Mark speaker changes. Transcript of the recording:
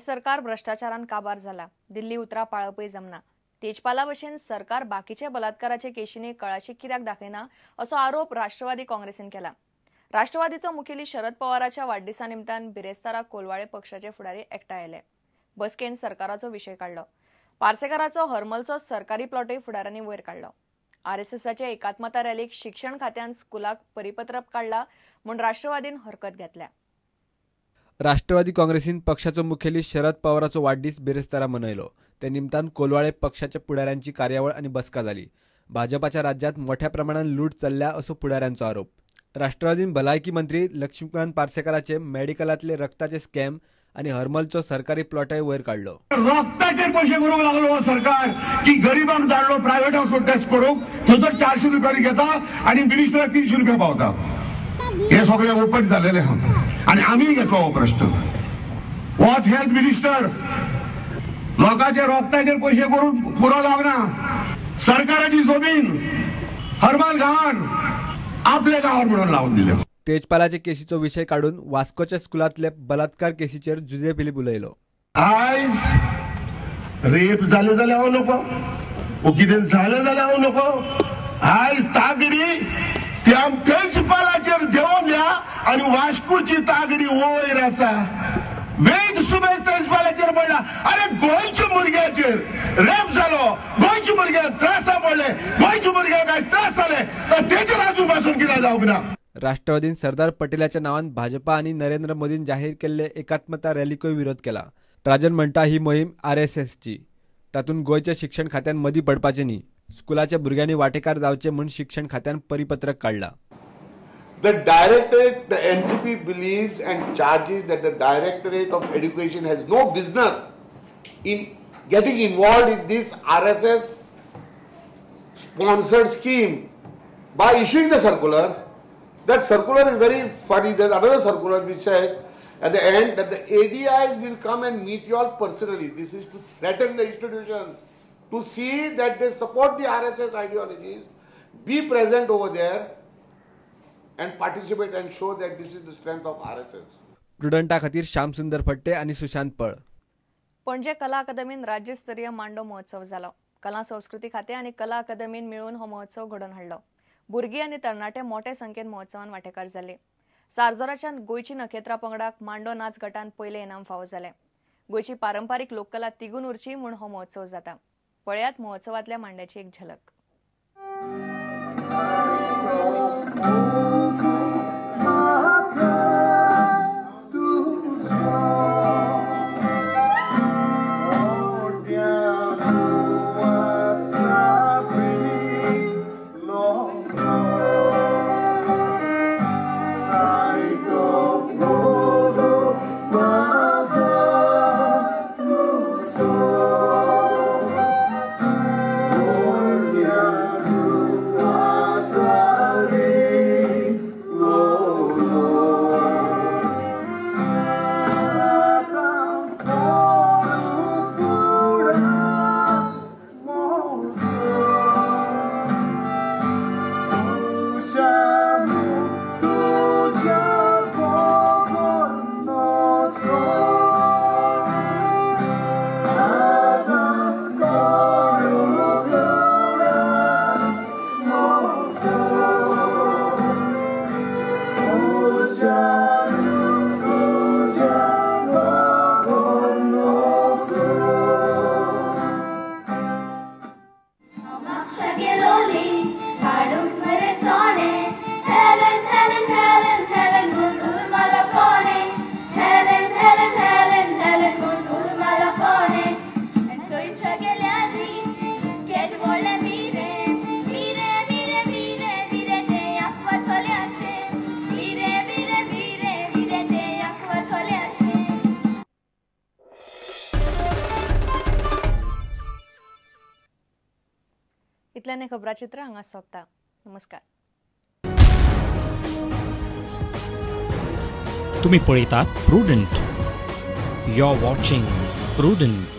Speaker 1: हे सरकार भ्रष्टाचारान काबार झाला। दिल्ली उतरा पाळपय जमना। तेजपाला भशेन सरकार बाकीचे बलात्काराचे केशीने कळाशी कित्याक दाखयना असो आरोप राष्ट्रवादी काँग्रेसीन केला। राष्ट्रवादीचो मुखेली शरद पवाराच्या वाढदिसा निमतान बिरेस्तारा कोलवाळे पक्षाचे फुडारी एकठांय आयले। बसकेन सरकाराचो विषय काढलो। पार्सेकाराचो हरमलचो सरकारी प्लॉटय फुडाऱ्यांनी वयर काढलो। आरएसएसचे एकात्मता रॅलीक शिक्षण खात्यान स्कुलाक परिपत्रक काढला म्हूण राष्ट्रवादीन हरकत घेतल्या।
Speaker 2: राष्ट्रवादी काँग्रेसीन पक्षाचो मुखेली शरद पवाराचो वाढदीस बिरेस्तारा मनयलो। ते निमतान कोलवाळे पक्षाच्या फुडाऱ्यांची कार्यावळ आणि बसका जाली। भाजपाच्या राज्यात मोठ्या प्रमाणात लूट चल्ल्या असो फुडाऱ्यांचो आरोप। राष्ट्रवादीन भलायकी मंत्री लक्ष्मीकांत पार्सेकाराचे मेडिकलातले रक्ताचे स्कॅम आणि हरमलचो सरकारी प्लॉटय वयर काढलो।
Speaker 3: रक्ताचे पैसे करूंक लागलो सरकार की गरीबांक धाडलो प्रायव्हेट हॉस्पिटल टेस्ट करूंक थंय 400 रुपयांनी घेता आणि मिनिस्टराक 300 रुपया पावता। हे सगळे ओपन झालेले आणि आम्ही घेतलो हो प्रश्न। वॉच हेल्थ मिनिस्टर लोकांचे रक्ताचे पैसे करून पुरो लागना। सरकाराची जमीन हरमल घाण आपल्या गावावर म्हणून लावून दिले।
Speaker 2: तेजपालाचे केसीचो विषय काढून वास्कोच्या स्कुलातले बलात्कार केसीचेर जुजे फिलीप उलयलो।
Speaker 3: आयज रेप जाले जाल्यार हांव नको, कितें जालें जाल्यार हांव नको। आयज तागडी त्या तेजपालाचेर देंवून या आणि वास्कोची तागडी वयर आसा। वेट सुबेज तेजपालाचेर पडला। अरे गोंयच्या भुरग्याचेर रेप जालो, गोंयच्या भुरग्यांक त्रासा पडले, गोंयच्या भुरग्यांक काय त्रास जाले तर तेचेर अजून पासून कितें जावंक ना।
Speaker 2: राष्ट्रवादीन सरदार पटेलाच्या नावान भाजपा आणि नरेंद्र मोदीन जाहीर केल्ले एकात्मता रॅलीकोय विरोध केला। राजन म्हणटा ही मोहीम आरएसएसची। तातूंत गोंयच्या शिक्षण खात्यान मदीं पडपाचें न्ही, स्कुलाच्या भुरग्यांनी वांटेकार जावचे म्हूण शिक्षण खात्यान परिपत्रक काढला।
Speaker 4: The Directorate, the NCP believes and charges that the Directorate of Education has no business in getting involved in this RSS sponsored scheme by issuing the circular. That circular is very funny. There's another circular which says at the end that the ADIs will come and meet you all personally. This is to threaten the institutions to see that they support the RSS ideologies, be present over there and participate and show that this is the strength of RSS.
Speaker 2: प्रुडंटा खातीर श्याम सुंदर फट्टे आणि सुशांत पळ।
Speaker 1: पणजे कला अकादमीन राज्यस्तरीय मांडो महोत्सव जालो। कला संस्कृती खाते आणि कला अकादमीन मिळून हो महोत्सव घडोवन हाडलो। भुरगीं आणि तरणाटे मोठे संख्येन महोत्सवान वांटेकार जाले। सारजोराच्यान गोंयची नखेत्रा पंगडाक मांडो नाच गटान पयले इनाम फावो जाले। गोंयची पारंपारीक लोककला तिगून उरची म्हूण हो महोत्सव जाता। पळयात महोत्सवातल्या मांड्याची एक झलक। इतल्याने खबराचित्र हांगा सोंपता। नमस्कार।
Speaker 5: तुम्ही पळयतात Prudent. You are watching prudent.